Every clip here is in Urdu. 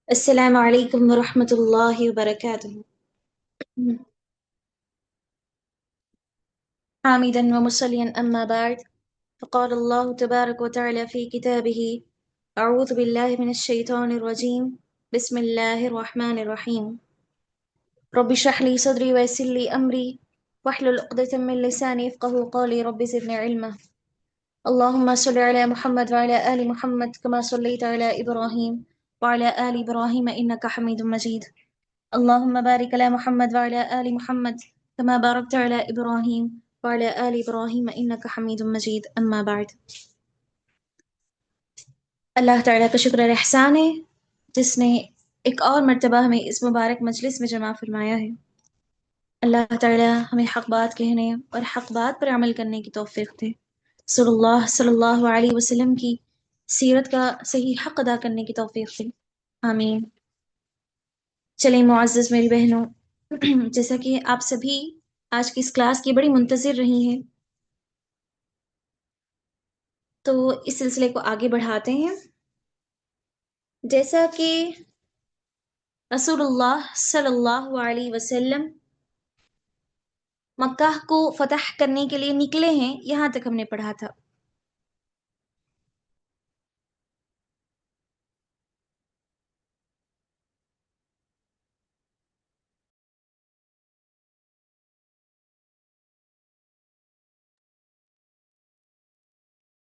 السلام عليكم ورحمة الله وبركاته. حامدا ومصليا أما بعد، فقال الله تبارك وتعالى في كتابه: أعوذ بالله من الشيطان الرجيم، بسم الله الرحمن الرحيم. رب اشرح لي صدري ويسر لي أمري واحلل عقدة من لساني يفقهوا قولي، رب زدني علما. اللهم صل على محمد وعلى آل محمد كما صليت على إبراهيم وعلى آل إبراهيم إنك حميد مجيد. اللهم بارك على محمد وعلى آل محمد كما باركت على إبراهيم وعلى آل إبراهيم إنك حميد مجيد. أما بعد، اللہ تعالیٰ کا شکر اور احسان ہے جس نے ایک اور مرتبہ ہمیں اس مبارک مجلس میں جمع فرمایا ہے۔ اللہ تعالیٰ ہمیں حق بات کہنے اور حق بات پر عمل کرنے کی توفیق دے۔ صلی اللہ علیہ وسلم کی سیرت کا صحیح حق ادا کرنے کی توفیق دے، آمین۔ چلیں معزز میری بہنوں، جیسا کہ آپ سبھی آج کی اس کلاس کی بڑی منتظر رہی ہیں، تو اس سلسلے کو آگے بڑھاتے ہیں۔ جیسا کہ رسول اللہ صلی اللہ علیہ وسلم مکہ کو فتح کرنے کے لیے نکلے ہیں، یہاں تک ہم نے پڑھا تھا۔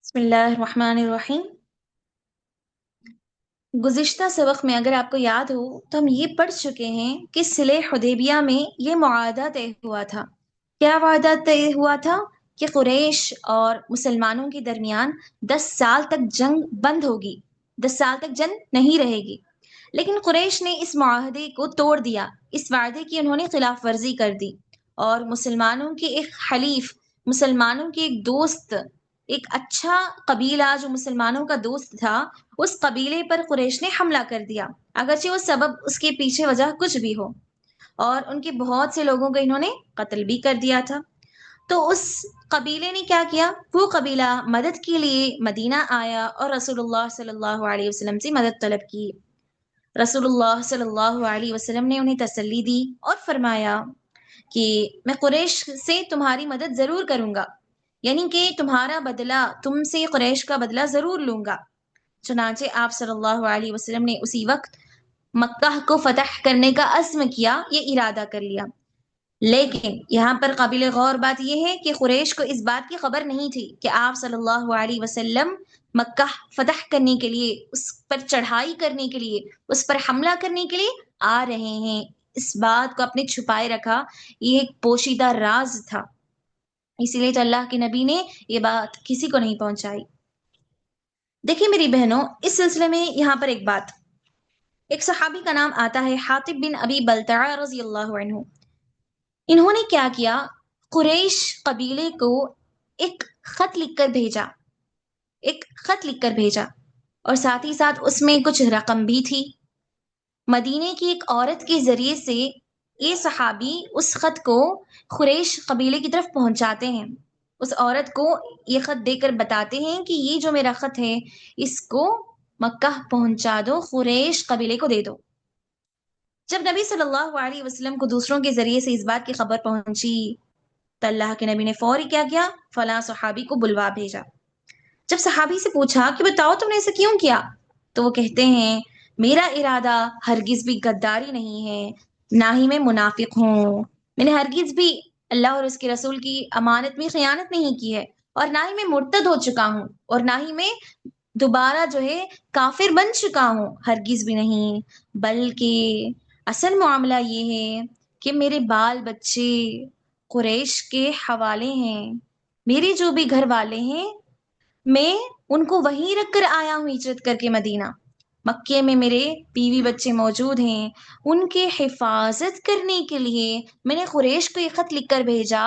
بسم اللہ الرحمن الرحیم۔ گزشتہ سبق میں اگر آپ کو یاد ہو تو ہم یہ پڑھ چکے ہیں کہ صلح حدیبیہ میں یہ معاہدہ طے ہوا تھا۔ کیا وعدہ طے ہوا تھا؟ کہ قریش اور مسلمانوں کے درمیان 10 سال تک جنگ بند ہوگی، 10 سال تک جنگ نہیں رہے گی۔ لیکن قریش نے اس معاہدے کو توڑ دیا، اس وعدے کی انہوں نے خلاف ورزی کر دی، اور مسلمانوں کے ایک حلیف، مسلمانوں کے ایک دوست، ایک اچھا قبیلہ جو مسلمانوں کا دوست تھا، اس قبیلے پر قریش نے حملہ کر دیا، اگرچہ وہ سبب اس کے پیچھے وجہ کچھ بھی ہو، اور ان کے بہت سے لوگوں کو انہوں نے قتل بھی کر دیا تھا۔ تو اس قبیلے نے کیا کیا؟ وہ قبیلہ مدد کے لیے مدینہ آیا اور رسول اللہ صلی اللہ علیہ وسلم سے مدد طلب کی۔ رسول اللہ صلی اللہ علیہ وسلم نے انہیں تسلی دی اور فرمایا کہ میں قریش سے تمہاری مدد ضرور کروں گا، یعنی کہ تمہارا بدلہ، تم سے قریش کا بدلہ ضرور لوں گا۔ چنانچہ آپ صلی اللہ علیہ وسلم نے اسی وقت مکہ کو فتح کرنے کا عزم کیا، یہ ارادہ کر لیا۔ لیکن یہاں پر قابل غور بات یہ ہے کہ قریش کو اس بات کی خبر نہیں تھی کہ آپ صلی اللہ علیہ وسلم مکہ فتح کرنے کے لیے، اس پر چڑھائی کرنے کے لیے، اس پر حملہ کرنے کے لیے آ رہے ہیں۔ اس بات کو اپنے چھپائے رکھا، یہ ایک پوشیدہ راز تھا، اسی لیے تو اللہ کے نبی نے یہ بات کسی کو نہیں پہنچائی۔ دیکھیں میری بہنوں، اس سلسلے میں یہاں پر ایک بات، ایک صحابی کا نام آتا ہے حاطب بن ابی بلتعہ رضی اللہ عنہ۔ انہوں نے کیا کیا؟ قریش قبیلے کو ایک خط لکھ کر بھیجا، ایک خط لکھ کر بھیجا، اور ساتھ ہی ساتھ اس میں کچھ رقم بھی تھی۔ مدینے کی ایک عورت کے ذریعے سے یہ صحابی اس خط کو قریش قبیلے کی طرف پہنچاتے ہیں۔ اس عورت کو یہ خط دے کر بتاتے ہیں کہ یہ جو میرا خط ہے اس کو مکہ پہنچا دو، قریش قبیلے کو دے دو۔ جب نبی صلی اللہ علیہ وسلم کو دوسروں کے ذریعے سے اس بات کی خبر پہنچی تو اللہ کے نبی نے فوری کیا کیا؟ فلاں صحابی کو بلوا بھیجا۔ جب صحابی سے پوچھا کہ بتاؤ تم نے ایسا کیوں کیا، تو وہ کہتے ہیں میرا ارادہ ہرگز بھی غداری نہیں ہے، نہ ہی میں منافق ہوں، میں نے ہرگز بھی اللہ اور اس کے رسول کی امانت میں خیانت نہیں کی ہے، اور نہ ہی میں مرتد ہو چکا ہوں، اور نہ ہی میں دوبارہ جو ہے کافر بن چکا ہوں، ہرگز بھی نہیں۔ بلکہ اصل معاملہ یہ ہے کہ میرے بال بچے قریش کے حوالے ہیں، میرے جو بھی گھر والے ہیں میں ان کو وہیں رکھ کر آیا ہوں ہجرت کر کے مدینہ۔ مکے میں میرے بیوی بچے موجود ہیں، ان کے حفاظت کرنے کے لیے میں نے قریش کو یہ خط لکھ کر بھیجا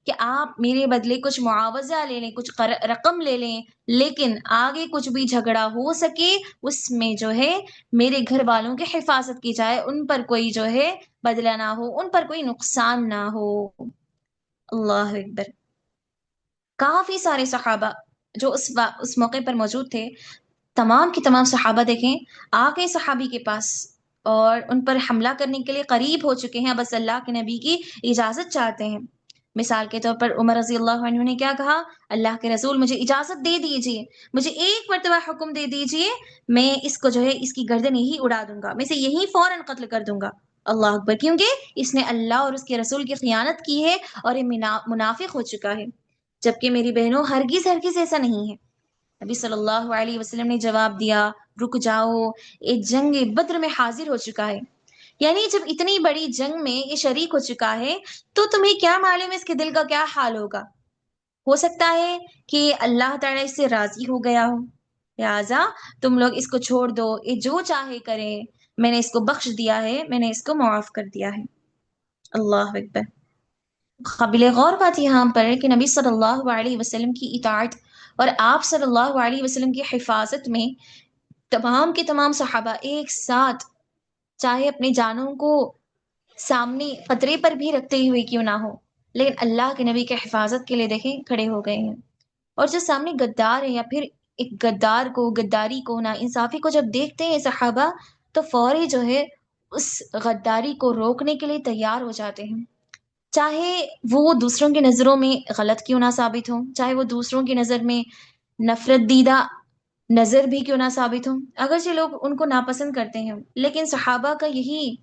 کہ آپ میرے بدلے کچھ معاوضہ لے لیں، کچھ رقم لے لیں، لیکن آگے کچھ بھی جھگڑا ہو سکے اس میں جو ہے میرے گھر والوں کی حفاظت کی جائے، ان پر کوئی جو ہے بدلہ نہ ہو، ان پر کوئی نقصان نہ ہو۔ اللہ اکبر۔ کافی سارے صحابہ جو اس موقع پر موجود تھے، تمام کی تمام صحابہ دیکھیں آ گئے صحابی کے پاس، اور ان پر حملہ کرنے کے لیے قریب ہو چکے ہیں، بس اللہ کے نبی کی اجازت چاہتے ہیں۔ مثال کے طور پر عمر رضی اللہ عنہ نے کیا کہا، اللہ کے رسول مجھے اجازت دے دیجیے، مجھے ایک مرتبہ حکم دے دیجیے، میں اس کو جو ہے اس کی گردن یہی اڑا دوں گا، میں اسے یہی فوراً قتل کر دوں گا۔ اللہ اکبر، کیونکہ اس نے اللہ اور اس کے رسول کی خیانت کی ہے اور یہ منافق ہو چکا ہے۔ جبکہ میری بہنوں، ہرگز ہرگز ایسا نہیں ہے۔ نبی صلی اللہ علیہ وسلم نے جواب دیا، رک جاؤ، یہ جنگ بدر میں حاضر ہو چکا ہے، یعنی جب اتنی بڑی جنگ میں یہ شریک ہو چکا ہے تو تمہیں کیا معلوم اس کے دل کا کیا حال ہوگا؟ ہو سکتا ہے کہ اللہ تعالیٰ اس سے راضی ہو گیا ہو، لہٰذا تم لوگ اس کو چھوڑ دو، یہ جو چاہے کرے، میں نے اس کو بخش دیا ہے، میں نے اس کو معاف کر دیا ہے۔ اللہ اکبر۔ قابل غور بات یہاں پر ہے کہ نبی صلی اللہ علیہ وسلم کی اطاعت اور آپ صلی اللہ علیہ وسلم کی حفاظت میں تمام کے تمام صحابہ ایک ساتھ، چاہے اپنی جانوں کو سامنے خطرے پر بھی رکھتے ہوئے کیوں نہ ہو، لیکن اللہ کے نبی کے حفاظت کے لیے دیکھیں کھڑے ہو گئے ہیں۔ اور جو سامنے غدار ہے یا پھر ایک غدار کو، غداری کو، نا انصافی کو جب دیکھتے ہیں صحابہ تو فوری جو ہے اس غداری کو روکنے کے لیے تیار ہو جاتے ہیں، چاہے وہ دوسروں کی نظروں میں غلط کیوں نہ ثابت ہو، چاہے وہ دوسروں کی نظر میں نفرت دیدہ نظر بھی کیوں نہ ثابت ہو، اگرچہ لوگ ان کو ناپسند کرتے ہیں، لیکن صحابہ کا یہی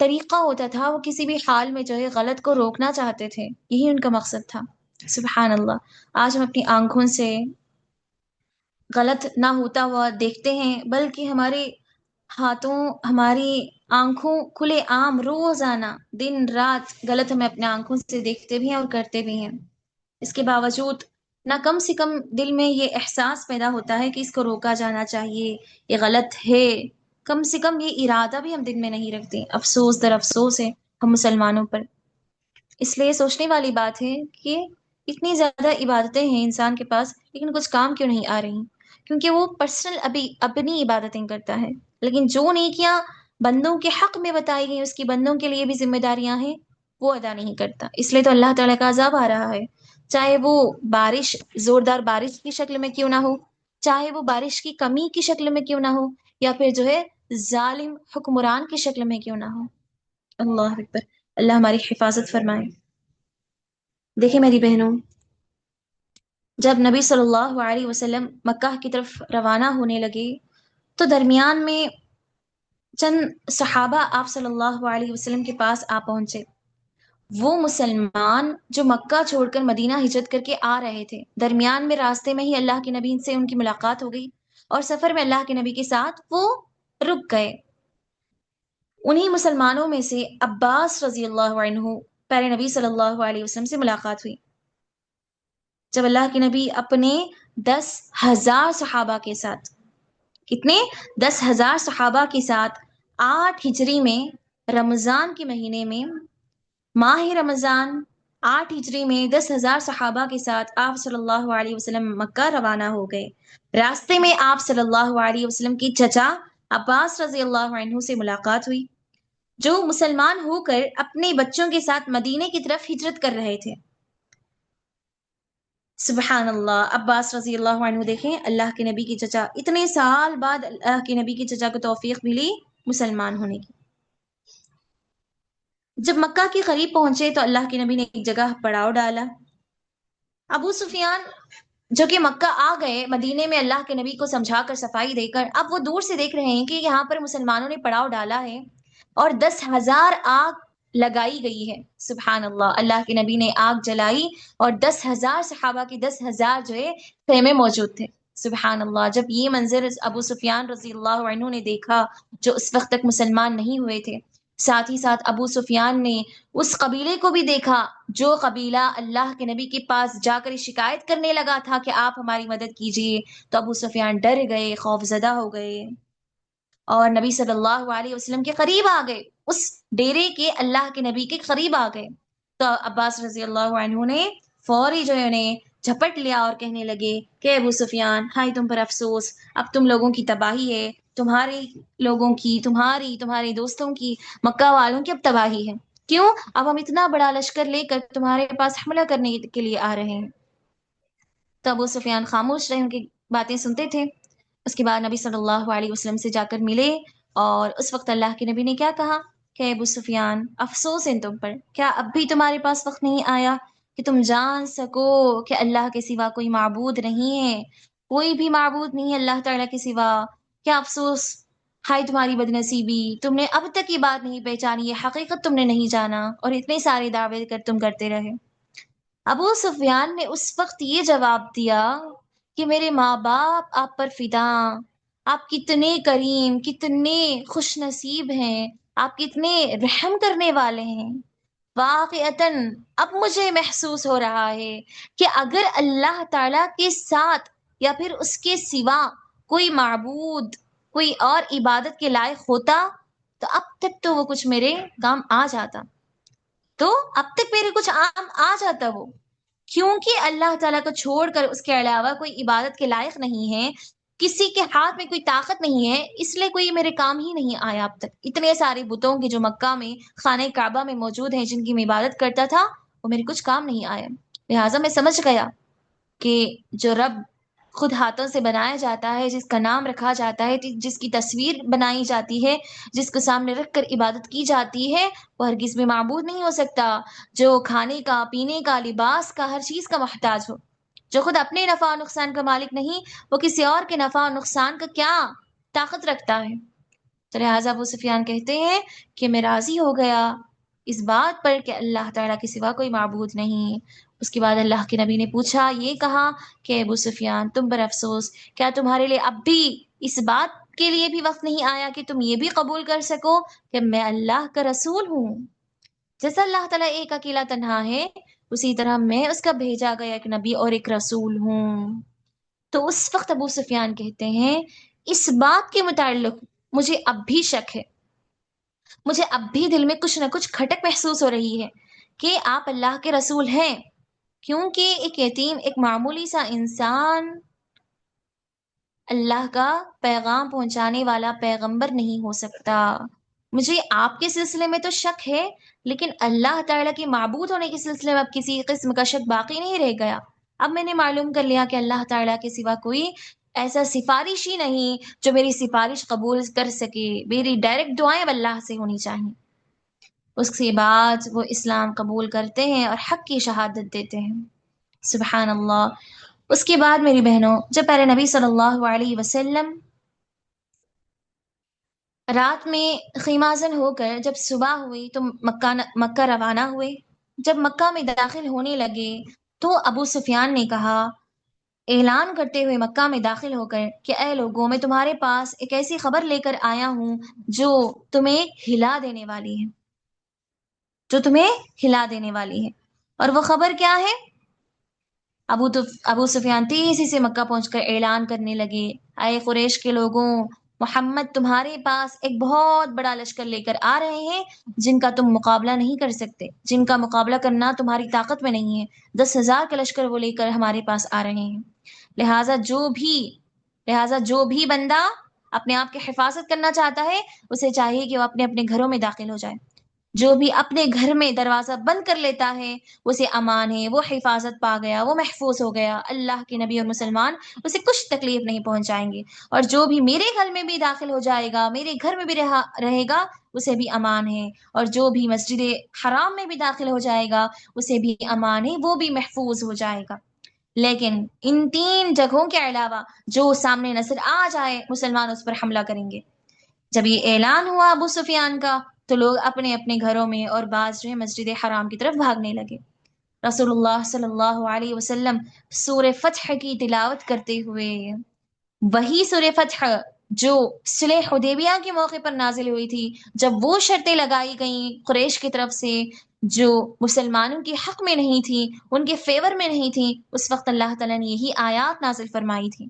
طریقہ ہوتا تھا، وہ کسی بھی حال میں جو ہے غلط کو روکنا چاہتے تھے، یہی ان کا مقصد تھا۔ سبحان اللہ، آج ہم اپنی آنکھوں سے غلط نہ ہوتا ہوا دیکھتے ہیں، بلکہ ہمارے ہاتھوں، ہماری آنکھوں کھلے عام روزانہ دن رات غلط ہمیں اپنے آنکھوں سے دیکھتے بھی ہیں اور کرتے بھی ہیں۔ اس کے باوجود نہ کم سے کم دل میں یہ احساس پیدا ہوتا ہے کہ اس کو روکا جانا چاہیے، یہ غلط ہے، کم سے کم یہ ارادہ بھی ہم دل میں نہیں رکھتے۔ افسوس در افسوس ہے ہم مسلمانوں پر۔ اس لیے سوچنے والی بات ہے کہ اتنی زیادہ عبادتیں ہیں انسان کے پاس، لیکن کچھ کام کیوں نہیں آ رہی؟ کیونکہ وہ پرسنل اپنی عبادتیں کرتا ہے، لیکن جو نیکیاں بندوں کے حق میں بتائی گئی، اس کی بندوں کے لیے بھی ذمہ داریاں ہیں، وہ ادا نہیں کرتا۔ اس لیے تو اللہ تعالیٰ کا عذاب آ رہا ہے، چاہے وہ بارش، زوردار بارش کی شکل میں کیوں نہ ہو، چاہے وہ بارش کی کمی کی شکل میں کیوں نہ ہو، یا پھر جو ہے ظالم حکمران کی شکل میں کیوں نہ ہو۔ اللہ اکبر، اللہ ہماری حفاظت فرمائے۔ دیکھیں میری بہنوں، جب نبی صلی اللہ علیہ وسلم مکہ کی طرف روانہ ہونے لگے تو درمیان میں چند صحابہ آپ صلی اللہ علیہ وسلم کے پاس آ پہنچے، وہ مسلمان جو مکہ چھوڑ کر مدینہ ہجرت کر کے آ رہے تھے۔ درمیان میں راستے میں ہی اللہ کے نبی سے ان کی ملاقات ہو گئی اور سفر میں اللہ کے نبی کے ساتھ وہ رک گئے۔ انہی مسلمانوں میں سے عباس رضی اللہ عنہ پیارے نبی صلی اللہ علیہ وسلم سے ملاقات ہوئی، جب اللہ کے نبی اپنے 10,000 صحابہ کے ساتھ، کتنے؟ 10,000 صحابہ کے ساتھ 8 ہجری میں، رمضان کے مہینے میں، ماہ رمضان 8 ہجری میں 10,000 صحابہ کے ساتھ آپ صلی اللہ علیہ وسلم مکہ روانہ ہو گئے۔ راستے میں آپ صلی اللہ علیہ وسلم کی چچا عباس رضی اللہ عنہ سے ملاقات ہوئی، جو مسلمان ہو کر اپنے بچوں کے ساتھ مدینے کی طرف ہجرت کر رہے تھے۔ سبحان اللہ، عباس رضی اللہ عنہ دیکھیں، اللہ کے نبی کی چچا، اتنے سال بعد اللہ کے نبی کی چچا کو توفیق ملی مسلمان ہونے کی۔ جب مکہ کے قریب پہنچے تو اللہ کے نبی نے ایک جگہ پڑاؤ ڈالا۔ ابو سفیان جو کہ مکہ آ گئے، مدینے میں اللہ کے نبی کو سمجھا کر صفائی دے کر، اب وہ دور سے دیکھ رہے ہیں کہ یہاں پر مسلمانوں نے پڑاؤ ڈالا ہے اور 10,000 آگ لگائی گئی ہے۔ سبحان اللہ، اللہ کے نبی نے آگ جلائی اور 10,000 صحابہ کی 10,000 جو ہے خیمے موجود تھے۔ سبحان اللہ، جب یہ منظر ابو سفیان رضی اللہ عنہ نے دیکھا، جو اس وقت تک مسلمان نہیں ہوئے تھے، ساتھ ہی ساتھ ابو سفیان نے اس قبیلے کو بھی دیکھا جو قبیلہ اللہ کے نبی کے پاس جا کر شکایت کرنے لگا تھا کہ آپ ہماری مدد کیجیے، تو ابو سفیان ڈر گئے، خوف زدہ ہو گئے اور نبی صلی اللہ علیہ وسلم کے قریب آ گئے، اس ڈیرے کے اللہ کے نبی کے قریب آ گئے۔ تو عباس رضی اللہ عنہ نے فوری جو ہے انہیں جھپٹ لیا اور کہنے لگے کہ ابو سفیان، ہائے تم پر افسوس، اب تم لوگوں کی تباہی ہے، تمہارے لوگوں کی، تمہارے دوستوں کی، مکہ والوں کی اب تباہی ہے۔ کیوں؟ اب ہم اتنا بڑا لشکر لے کر تمہارے پاس حملہ کرنے کے لیے آ رہے ہیں۔ تو ابو سفیان خاموش رہے، ان کی باتیں سنتے تھے۔ اس کے بعد نبی صلی اللہ علیہ وسلم سے جا کر ملے، اور اس وقت اللہ کے نبی نے کیا کہا کہ ابو سفیان افسوس ہے تم پر، کیا اب بھی تمہارے پاس وقت نہیں آیا کہ تم جان سکو کہ اللہ کے سوا کوئی معبود نہیں ہے، کوئی بھی معبود نہیں ہے اللہ تعالیٰ کے سوا؟ کیا افسوس، ہائے تمہاری بد نصیبی، تم نے اب تک یہ بات نہیں پہچانی، یہ حقیقت تم نے نہیں جانا، اور اتنے سارے دعوے تم کرتے رہے۔ ابو سفیان نے اس وقت یہ جواب دیا کہ میرے ماں باپ آپ پر فدا، آپ کتنے کریم، کتنے خوش نصیب ہیں، آپ کتنے رحم کرنے والے ہیں۔ واقعتاً اب مجھے محسوس ہو رہا ہے کہ اگر اللہ تعالی کے ساتھ یا پھر اس کے سوا کوئی معبود، کوئی اور عبادت کے لائق ہوتا تو اب تک تو وہ کچھ میرے کام آ جاتا، تو اب تک میرے کچھ عام آ جاتا وہ، کیونکہ اللہ تعالیٰ کو چھوڑ کر اس کے علاوہ کوئی عبادت کے لائق نہیں ہے، کسی کے ہاتھ میں کوئی طاقت نہیں ہے، اس لیے کوئی میرے کام ہی نہیں آیا اب تک۔ اتنے سارے بتوں کے جو مکہ میں خانہ کعبہ میں موجود ہیں جن کی میں عبادت کرتا تھا، وہ میرے کچھ کام نہیں آیا۔ لہٰذا میں سمجھ گیا کہ جو رب خود ہاتھوں سے بنایا جاتا ہے، جس کا نام رکھا جاتا ہے، جس کی تصویر بنائی جاتی ہے، جس کو سامنے رکھ کر عبادت کی جاتی ہے، وہ ہرگز بھی معبود نہیں ہو سکتا، جو کھانے کا، پینے کا، لباس کا، ہر چیز کا محتاج ہو، جو خود اپنے نفع و نقصان کا مالک نہیں، وہ کسی اور کے نفع و نقصان کا کیا طاقت رکھتا ہے؟ تو لہٰذا ابو سفیان کہتے ہیں کہ میں راضی ہو گیا اس بات پر کہ اللہ تعالیٰ کے سوا کوئی معبود نہیں۔ اس کے بعد اللہ کے نبی نے پوچھا، یہ کہا کہ ابو سفیان تم پر افسوس، کیا تمہارے لیے اب بھی اس بات کے لیے بھی وقت نہیں آیا کہ تم یہ بھی قبول کر سکو کہ میں اللہ کا رسول ہوں؟ جیسا اللہ تعالیٰ ایک اکیلا تنہا ہے، اسی طرح میں اس کا بھیجا گیا ایک نبی اور ایک رسول ہوں۔ تو اس وقت ابو سفیان کہتے ہیں اس بات کے متعلق مجھے اب بھی شک ہے، مجھے اب بھی دل میں کچھ نہ کچھ کھٹک محسوس ہو رہی ہے کہ آپ اللہ کے رسول ہیں، کیونکہ ایک یتیم، ایک معمولی سا انسان اللہ کا پیغام پہنچانے والا پیغمبر نہیں ہو سکتا۔ مجھے آپ کے سلسلے میں تو شک ہے، لیکن اللہ تعالیٰ کے معبود ہونے کے سلسلے میں اب کسی قسم کا شک باقی نہیں رہ گیا۔ اب میں نے معلوم کر لیا کہ اللہ تعالیٰ کے سوا کوئی ایسا سفارش ہی نہیں جو میری سفارش قبول کر سکے، میری ڈائریکٹ دعائیں اللہ سے ہونی چاہیے۔ اس کے بعد وہ اسلام قبول کرتے ہیں اور حق کی شہادت دیتے ہیں۔ سبحان اللہ۔ اس کے بعد میری بہنوں، جب پیارے نبی صلی اللہ علیہ وسلم رات میں خیمہ زن ہو کر جب صبح ہوئی تو مکہ روانہ ہوئے، جب مکہ میں داخل ہونے لگے تو ابو سفیان نے کہا، اعلان کرتے ہوئے مکہ میں داخل ہو کر کہ اے لوگوں، میں تمہارے پاس ایک ایسی خبر لے کر آیا ہوں جو تمہیں ہلا دینے والی ہے، جو تمہیں ہلا دینے والی ہے۔ اور وہ خبر کیا ہے؟ ابو سفیان تیزی سے مکہ پہنچ کر اعلان کرنے لگے، اے قریش کے لوگوں، محمد تمہارے پاس ایک بہت بڑا لشکر لے کر آ رہے ہیں جن کا تم مقابلہ نہیں کر سکتے، جن کا مقابلہ کرنا تمہاری طاقت میں نہیں ہے۔ 10,000 کا لشکر وہ لے کر ہمارے پاس آ رہے ہیں۔ لہٰذا جو بھی بندہ اپنے آپ کی حفاظت کرنا چاہتا ہے، اسے چاہیے کہ وہ اپنے اپنے گھروں میں داخل ہو جائے۔ جو بھی اپنے گھر میں دروازہ بند کر لیتا ہے اسے امان ہے، وہ حفاظت پا گیا، وہ محفوظ ہو گیا، اللہ کے نبی اور مسلمان اسے کچھ تکلیف نہیں پہنچائیں گے۔ اور جو بھی میرے گھر میں بھی داخل ہو جائے گا، میرے گھر میں بھی رہے گا، اسے بھی امان ہے، اور جو بھی مسجد حرام میں بھی داخل ہو جائے گا اسے بھی امان ہے، وہ بھی محفوظ ہو جائے گا۔ لیکن ان 3 جگہوں کے علاوہ جو سامنے نظر آ جائے مسلمان اس پر حملہ کریں گے۔ جب یہ اعلان ہوا ابو سفیان کا تو لوگ اپنے اپنے گھروں میں اور بعض جو ہے مسجد حرام کی طرف بھاگنے لگے۔ رسول اللہ صلی اللہ علیہ وسلم سورہ فتح کی تلاوت کرتے ہوئے، وہی سورہ فتح جو صلح حدیبیہ کے موقع پر نازل ہوئی تھی، جب وہ شرطیں لگائی گئیں قریش کی طرف سے جو مسلمانوں کے حق میں نہیں تھی، ان کے فیور میں نہیں تھی، اس وقت اللہ تعالیٰ نے یہی آیات نازل فرمائی تھی،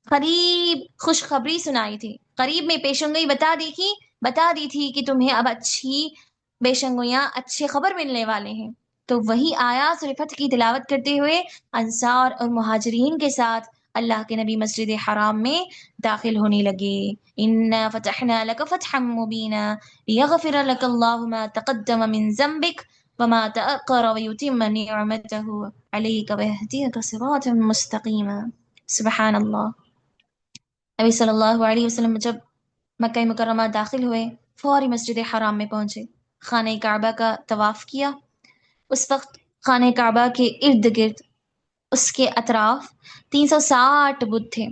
قریب خوشخبری سنائی تھی، قریب میں پیشنگوئی بتا دی تھی کہ تمہیں اب اچھی پیشنگوئیاں، اچھے خبر ملنے والے ہیں۔ تو وہی آیات سورہ فتح کی تلاوت کرتے ہوئے انصار اور مہاجرین کے ساتھ اللہ کے نبی مسجد حرام میں داخل ہونے لگے۔ اِنَّا فَتَحْنَا لَكَ فَتْحًا مُبِينًا لِيَغْفِرَ لَكَ اللَّهُ مَا تَقَدَّمَ مِن ذَنبِكَ وَمَا تَأَخَّرَ وَيُتِمَّ نِعْمَتَهُ عَلَيْكَ وَيَهْدِيَكَ صِرَاطًا مُسْتَقِيمًا۔ سبحان اللہ۔ نبی صلی اللہ علیہ وسلم جب مکہ مکرمہ داخل ہوئے، فوری مسجد حرام میں پہنچے، خانہ کعبہ کا طواف کیا۔ اس وقت خانہ کعبہ کے ارد گرد، اس کے اطراف 360 بت تھے۔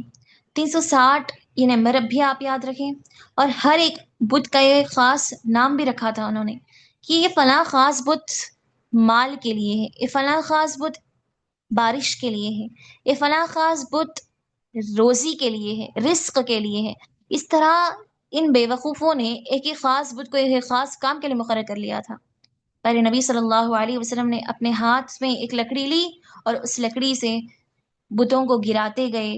360 یہ نمبر اب بھی آپ یاد رکھیں، اور ہر ایک بت کا ایک خاص نام بھی رکھا تھا انہوں نے، کہ یہ فلاں خاص بت مال کے لیے ہے، یہ فلاں خاص بت بارش کے لیے ہے، یہ فلاں خاص بت روزی کے لیے ہے، رزق کے لیے ہے۔ اس طرح ان بے وقوفوں نے ایک ایک خاص بت کو ایک خاص کام کے لیے مقرر کر لیا تھا۔ پہلے نبی صلی اللہ علیہ وسلم نے اپنے ہاتھ میں ایک لکڑی لی اور اس لکڑی سے بتوں کو گراتے گئے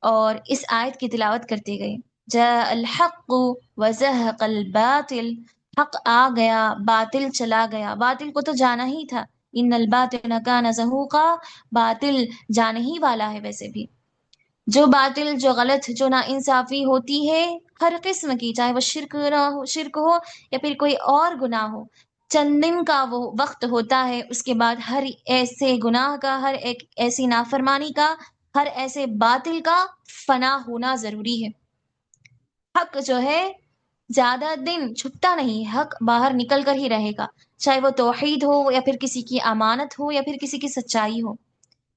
اور اس آیت کی تلاوت کرتے گئے، جاء الحق وزهق الباطل، حق آ گیا، باطل چلا گیا۔ باطل کو تو جانا ہی تھا، ان الباطل کان زہوقا، باطل جانے ہی والا ہے۔ ویسے بھی جو باطل، جو غلط، جو ناانصافی ہوتی ہے ہر قسم کی، چاہے وہ شرک ہو یا پھر کوئی اور گناہ ہو، چند دن کا وہ وقت ہوتا ہے، اس کے بعد ہر ایسے گناہ کا، ہر ایک ایسی نافرمانی کا، ہر ایسے باطل کا فنا ہونا ضروری ہے۔ حق جو ہے زیادہ دن چھپتا نہیں، حق باہر نکل کر ہی رہے گا، چاہے وہ توحید ہو یا پھر کسی کی امانت ہو یا پھر کسی کی سچائی ہو۔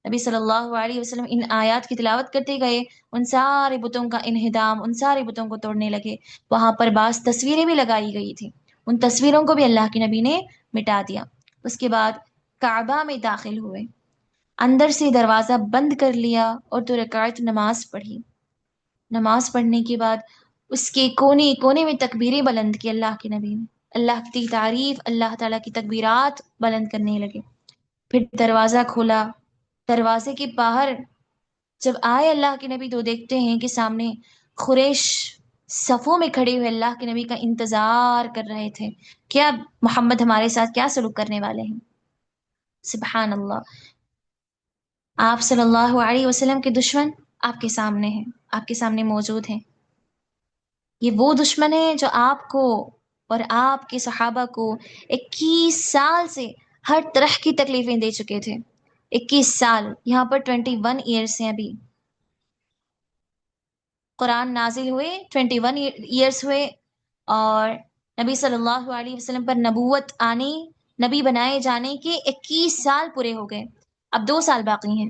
نبی صلی اللہ علیہ وسلم ان آیات کی تلاوت کرتے گئے، ان سارے بتوں کا انہدام، ان سارے بتوں کو توڑنے لگے۔ وہاں پر بعض تصویریں بھی لگائی گئی تھی، ان تصویروں کو بھی اللہ کے نبی نے مٹا دیا۔ اس کے بعد کعبہ میں داخل ہوئے، اندر سے دروازہ بند کر لیا اور 2 رکعت نماز پڑھی۔ نماز پڑھنے کے بعد اس کے کونے کونے میں تکبیریں بلند کی اللہ کے نبی نے، اللہ کی تعریف، اللہ تعالیٰ کی تکبیرات بلند کرنے لگے۔ پھر دروازہ کھولا، دروازے کے باہر جب آئے اللہ کے نبی تو دیکھتے ہیں کہ سامنے قریش صفوں میں کھڑے ہوئے اللہ کے نبی کا انتظار کر رہے تھے، کیا محمد ہمارے ساتھ کیا سلوک کرنے والے ہیں۔ سبحان اللہ، آپ صلی اللہ علیہ وسلم کے دشمن آپ کے سامنے ہیں، آپ کے سامنے موجود ہیں۔ یہ وہ دشمن ہے جو آپ کو اور آپ کے صحابہ کو 21 سال سے ہر طرح کی تکلیفیں دے چکے تھے۔ 21 سال، یہاں پر 21 ایئرس ہیں، ابھی قرآن نازل ہوئے 21 ایئرس ہوئے، اور نبی صلی اللہ علیہ وسلم پر نبوت آنے، نبی بنائے جانے کے 21 سال پورے ہو گئے، اب 2 سال باقی ہیں۔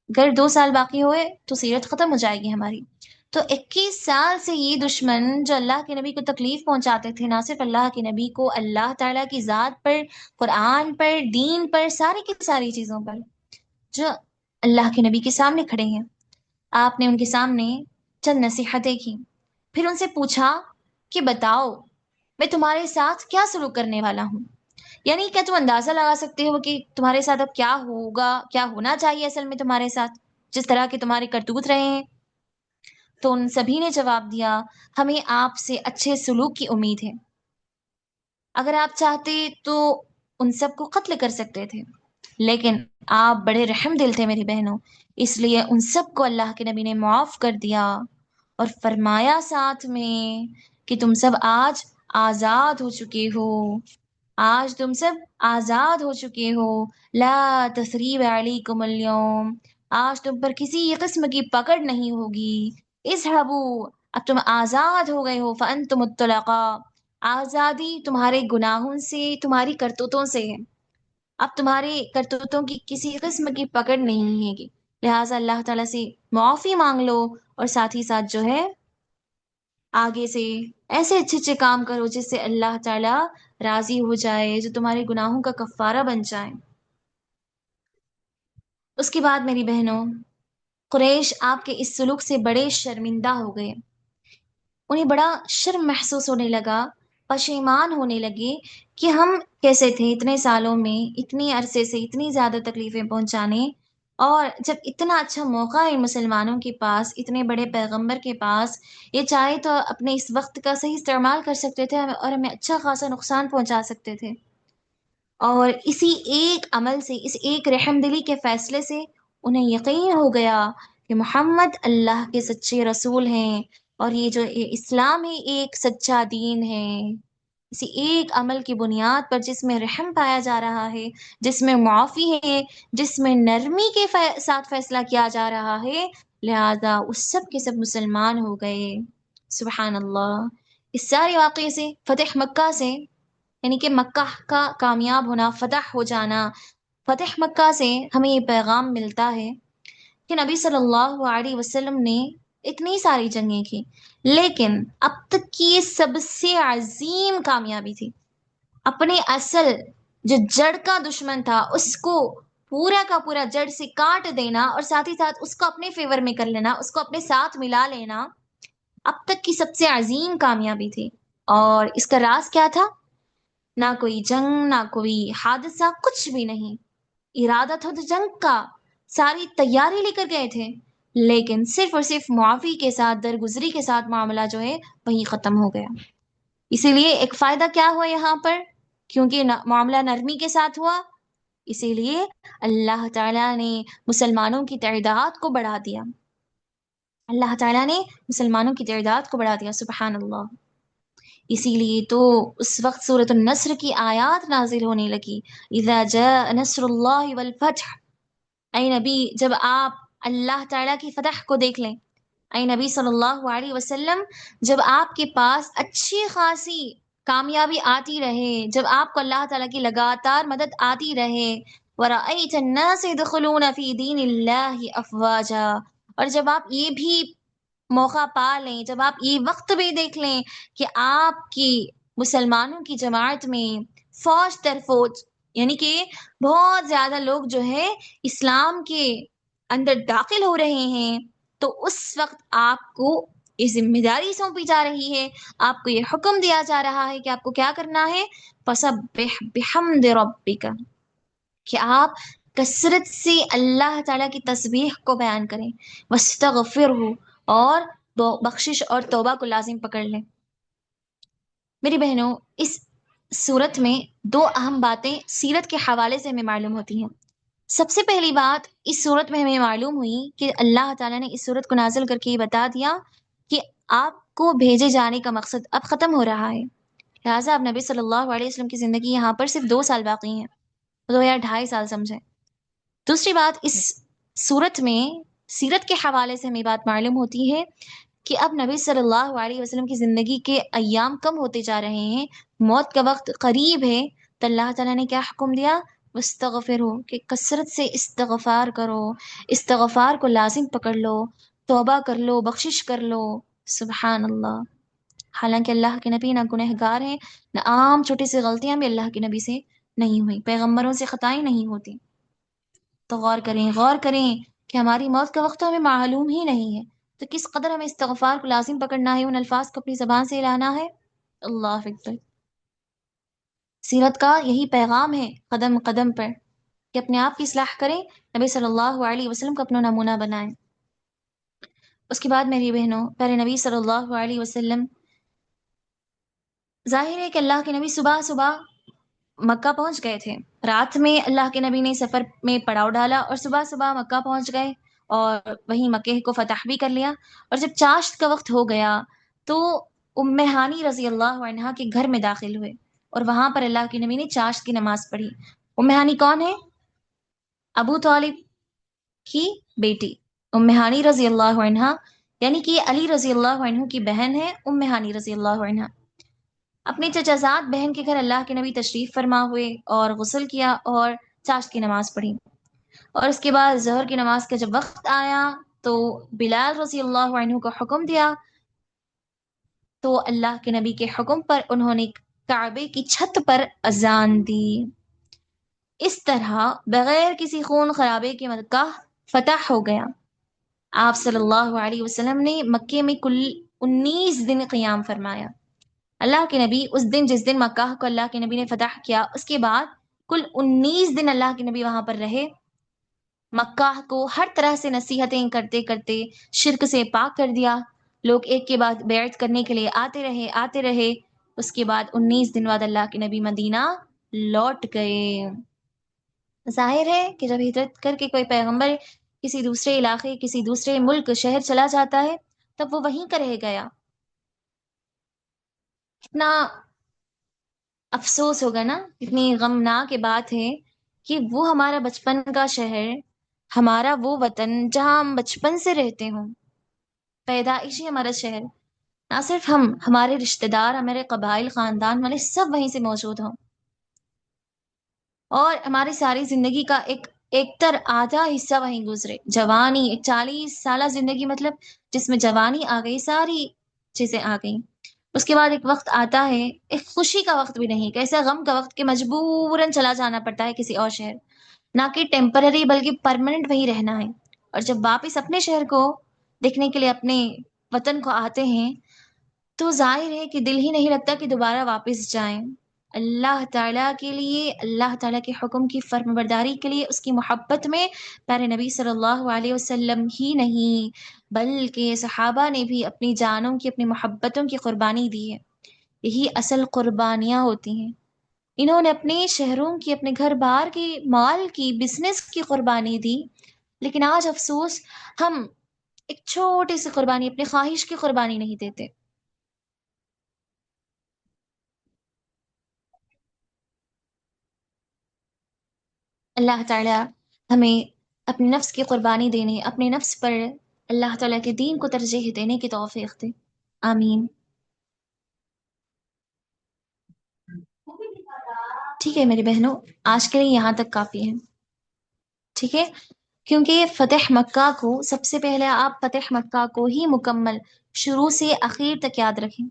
اگر 2 سال باقی ہوئے تو سیرت ختم ہو جائے گی ہماری۔ تو 21 سال سے یہ دشمن جو اللہ کے نبی کو تکلیف پہنچاتے تھے، نہ صرف اللہ کے نبی کو، اللہ تعالیٰ کی ذات پر، قرآن پر، دین پر، ساری کی ساری چیزوں پر، جو اللہ کے نبی کے سامنے کھڑے ہیں، آپ نے ان کے سامنے چند نصیحتیں کی، پھر ان سے پوچھا کہ بتاؤ میں تمہارے ساتھ کیا سلوک کرنے والا ہوں، یعنی کیا تم اندازہ لگا سکتے ہو کہ تمہارے ساتھ اب کیا ہوگا، کیا ہونا چاہیے اصل میں تمہارے ساتھ، جس طرح کے تمہارے کرتوت رہے ہیں۔ تو ان سبھی نے جواب دیا، ہمیں آپ سے اچھے سلوک کی امید ہے، اگر آپ چاہتے تو ان سب کو قتل کر سکتے تھے، لیکن آپ بڑے رحم دل تھے میری بہنوں، اس لیے ان سب کو اللہ کے نبی نے معاف کر دیا اور فرمایا ساتھ میں کہ تم سب آج آزاد ہو چکے ہو، آج تم سب آزاد ہو چکے ہو، لا تثریب علیکم اليوم، آج تم پر کسی قسم کی پکڑ نہیں ہوگی، اذهبوا، اب تم آزاد ہو گئے ہو، فانتم الطلقاء، آزادی تمہارے گناہوں سے، تمہاری کرتوتوں سے ہے، اب تمہارے کرتوتوں کی کسی قسم کی پکڑ نہیں ہے گی، لہٰذا اللہ تعالیٰ سے معافی مانگ لو، اور ساتھ ہی ساتھ جو ہے آگے سے ایسے اچھے اچھے کام کرو جس سے اللہ تعالیٰ راضی ہو جائے، جو تمہارے گناہوں کا کفارہ بن جائے۔ اس کے بعد میری بہنوں، قریش آپ کے اس سلوک سے بڑے شرمندہ ہو گئے، انہیں بڑا شرم محسوس ہونے لگا، پشیمان ہونے لگے کہ ہم کیسے تھے اتنے سالوں میں، اتنی عرصے سے اتنی زیادہ تکلیفیں پہنچانے، اور جب اتنا اچھا موقع ہے مسلمانوں کے پاس، اتنے بڑے پیغمبر کے پاس، یہ چاہے تو اپنے اس وقت کا صحیح استعمال کر سکتے تھے اور ہمیں اچھا خاصا نقصان پہنچا سکتے تھے، اور اسی ایک عمل سے، اس ایک رحم دلی کے فیصلے سے انہیں یقین ہو گیا کہ محمد اللہ کے سچے رسول ہیں، اور یہ جو اسلام ہے ایک سچا دین ہے، اسی ایک عمل کی بنیاد پر جس میں رحم پایا جا رہا ہے، جس میں معافی ہے، جس میں نرمی کے ساتھ فیصلہ کیا جا رہا ہے، لہذا اس سب کے سب مسلمان ہو گئے۔ سبحان اللہ. اس سارے واقعے سے، فتح مکہ سے، یعنی کہ مکہ کا کامیاب ہونا، فتح ہو جانا، فتح مکہ سے ہمیں یہ پیغام ملتا ہے کہ نبی صلی اللہ علیہ وسلم نے اتنی ساری جنگیں کی، لیکن اب تک کی یہ سب سے عظیم کامیابی تھی. اپنے اصل جو جڑ کا دشمن تھا اس کو پورا کا پورا جڑ سے کاٹ دینا، اور ساتھ ہی ساتھ اس کو اپنے فیور میں کر لینا، اس کو اپنے ساتھ ملا لینا، اب تک کی سب سے عظیم کامیابی تھی. اور اس کا راز کیا تھا؟ نہ کوئی جنگ، نہ کوئی حادثہ، کچھ بھی نہیں. ارادہ تھا تو جنگ کا، ساری تیاری لے کر گئے تھے، لیکن صرف اور صرف معافی کے ساتھ، درگزری کے ساتھ معاملہ جو ہے وہی ختم ہو گیا. اسی لیے ایک فائدہ کیا ہوا یہاں پر؟ کیونکہ معاملہ نرمی کے ساتھ ہوا، اسی لیے اللہ تعالیٰ نے مسلمانوں کی تعداد کو بڑھا دیا. اللہ تعالیٰ نے مسلمانوں کی تعداد کو بڑھا دیا. سبحان اللہ. اسی لیے تو اس وقت سورۃ النصر کی آیات نازل ہونے لگی. اذا جاء نصر اللہ والفتح. اے نبی، جب آپ اللہ تعالیٰ کی فتح کو دیکھ لیں، اے نبی صلی اللہ علیہ وسلم، جب آپ کے پاس اچھی خاصی کامیابی آتی رہے، جب آپ کو اللہ تعالیٰ کی لگاتار مدد آتی رہے، وَرَأَيْتَ النَّاسَ يَدْخُلُونَ فِي دِينِ اللَّهِ أَفْوَاجًا، اور جب آپ یہ بھی موقع پا لیں، جب آپ یہ وقت بھی دیکھ لیں کہ آپ کی مسلمانوں کی جماعت میں فوج در فوج، یعنی کہ بہت زیادہ لوگ جو ہے اسلام کے اندر داخل ہو رہے ہیں، تو اس وقت آپ کو یہ ذمہ داری سونپی جا رہی ہے، آپ کو یہ حکم دیا جا رہا ہے کہ آپ کو کیا کرنا ہے؟ فَسَبِّحْ بِحَمْدِ رَبِّكَ، کہ آپ کثرت سے اللہ تعالیٰ کی تسبیح کو بیان کریں، وَاسْتَغْفِرْهُ، اور بخشش اور توبہ کو لازم پکڑ لیں. میری بہنوں، اس صورت میں دو اہم باتیں سیرت کے حوالے سے ہمیں معلوم ہوتی ہیں. سب سے پہلی بات اس صورت میں ہمیں معلوم ہوئی کہ اللہ تعالیٰ نے اس صورت کو نازل کر کے یہ بتا دیا کہ آپ کو بھیجے جانے کا مقصد اب ختم ہو رہا ہے، لہٰذا اب نبی صلی اللہ علیہ وسلم کی زندگی یہاں پر صرف 2 سال باقی ہیں، 2 یا 2.5 سال سمجھیں. دوسری بات، اس صورت میں سیرت کے حوالے سے ہمیں بات معلوم ہوتی ہے کہ اب نبی صلی اللہ علیہ وسلم کی زندگی کے ایام کم ہوتے جا رہے ہیں، موت کا وقت قریب ہے، تو اللہ تعالیٰ نے کیا حکم دیا؟ وَاسْتَغْفِرُوا، کہ کثرت سے استغفار کرو، استغفار کو لازم پکڑ لو، توبہ کر لو، بخشش کر لو. سبحان اللہ. حالانکہ اللہ کے نبی نہ گنہگار ہیں، نہ عام چھوٹی سی غلطیاں بھی اللہ کے نبی سے نہیں ہوئی، پیغمبروں سے خطائیں نہیں ہوتی. تو غور کریں، غور کریں کہ ہماری موت کا وقت تو ہمیں معلوم ہی نہیں ہے، تو کس قدر ہمیں استغفار کو لازم پکڑنا ہے، ان الفاظ کو اپنی زبان سے لانا ہے. اللہ اکبر. سیرت کا یہی پیغام ہے قدم قدم پر، کہ اپنے آپ کی اصلاح کریں، نبی صلی اللہ علیہ وسلم کو اپنا نمونہ بنائیں. اس کے بعد میری بہنوں، پہلے نبی صلی اللہ علیہ وسلم، ظاہر ہے کہ اللہ کے نبی صبح صبح مکہ پہنچ گئے تھے. رات میں اللہ کے نبی نے سفر میں پڑاؤ ڈالا اور صبح صبح مکہ پہنچ گئے اور وہیں مکہ کو فتح بھی کر لیا. اور جب چاشت کا وقت ہو گیا تو ام ہانی رضی اللہ عنہا کے گھر میں داخل ہوئے، اور وہاں پر اللہ کے نبی نے چاشت کی نماز پڑھی. ام ہانی کون ہے؟ ابو طالب کی بیٹی ام ہانی رضی اللہ عنہا، یعنی کہ علی رضی اللہ عنہ کی بہن ہے ام ہانی رضی اللہ عنہا. اپنی چچازاد بہن کے گھر اللہ کے نبی تشریف فرما ہوئے اور غسل کیا اور چاشت کی نماز پڑھی. اور اس کے بعد ظہر کی نماز کا جب وقت آیا تو بلال رضی اللہ عنہ کو حکم دیا، تو اللہ کے نبی کے حکم پر انہوں نے کعبے کی چھت پر اذان دی. اس طرح بغیر کسی خون خرابے کے مکہ فتح ہو گیا. آپ صلی اللہ علیہ وسلم نے مکے میں کل 19 دن قیام فرمایا. اللہ کے نبی اس دن، جس دن مکہ کو اللہ کے نبی نے فتح کیا، اس کے بعد کل 19 دن اللہ کے نبی وہاں پر رہے. مکہ کو ہر طرح سے نصیحتیں کرتے کرتے شرک سے پاک کر دیا. لوگ ایک کے بعد بیعت کرنے کے لیے آتے رہے آتے رہے. اس کے بعد 19 دن بعد اللہ کے نبی مدینہ لوٹ گئے. ظاہر ہے کہ جب ہجرت کر کے کوئی پیغمبر کسی دوسرے علاقے، کسی دوسرے ملک، شہر چلا جاتا ہے، تب وہ وہیں کا رہ گیا. اتنا افسوس ہوگا نا، اتنی غمناک بات ہے کہ وہ ہمارا بچپن کا شہر، ہمارا وہ وطن جہاں ہم بچپن سے رہتے ہوں، پیدائشی ہمارا شہر، نہ صرف ہم، ہمارے رشتہ دار، ہمارے قبائل، خاندان والے سب وہیں سے موجود ہوں، اور ہماری ساری زندگی کا ایک تر آدھا حصہ وہیں گزرے، جوانی، ایک 40 سالہ زندگی، مطلب جس میں جوانی آ گئی، ساری چیزیں آ گئیں۔ اس کے بعد ایک وقت آتا ہے، ایک خوشی کا وقت بھی نہیں، کیسا غم کا وقت کہ مجبوراً چلا جانا پڑتا ہے کسی اور شہر، نہ کہ ٹیمپرری بلکہ پرماننٹ وہیں رہنا ہے۔ اور جب واپس اپنے شہر کو دیکھنے کے لیے اپنے وطن کو آتے ہیں، تو ظاہر ہے کہ دل ہی نہیں لگتا کہ دوبارہ واپس جائیں۔ اللہ تعالیٰ کے لیے، اللہ تعالیٰ کے حکم کی فرم برداری کے لیے، اس کی محبت میں پیارے نبی صلی اللہ علیہ وسلم ہی نہیں بلکہ صحابہ نے بھی اپنی جانوں کی، اپنی محبتوں کی قربانی دی ہے۔ یہی اصل قربانیاں ہوتی ہیں۔ انہوں نے اپنے شہروں کی، اپنے گھر بار کی، مال کی، بزنس کی قربانی دی، لیکن آج افسوس ہم ایک چھوٹی سی قربانی، اپنی خواہش کی قربانی نہیں دیتے۔ اللہ تعالیٰ ہمیں اپنے نفس کی قربانی دینے، اپنے نفس پر اللہ تعالیٰ کے دین کو ترجیح دینے کی توفیق دے۔ آمین۔ ٹھیک ہے میری بہنوں، آج کے لیے یہاں تک کافی ہے، ٹھیک ہے؟ کیونکہ فتح مکہ کو، سب سے پہلے آپ فتح مکہ کو ہی مکمل شروع سے اخیر تک یاد رکھیں،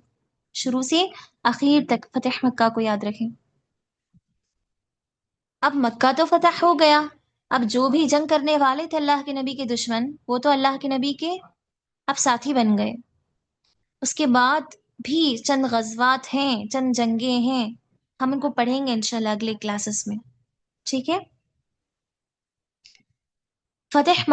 شروع سے اخیر تک فتح مکہ کو یاد رکھیں۔ اب مکہ تو فتح ہو گیا، اب جو بھی جنگ کرنے والے تھے اللہ کے نبی کے دشمن، وہ تو اللہ کے نبی کے اب ساتھی بن گئے۔ اس کے بعد بھی چند غزوات ہیں، چند جنگیں ہیں، ہم ان کو پڑھیں گے انشاءاللہ اگلے کلاسز میں، ٹھیک ہے؟ فتح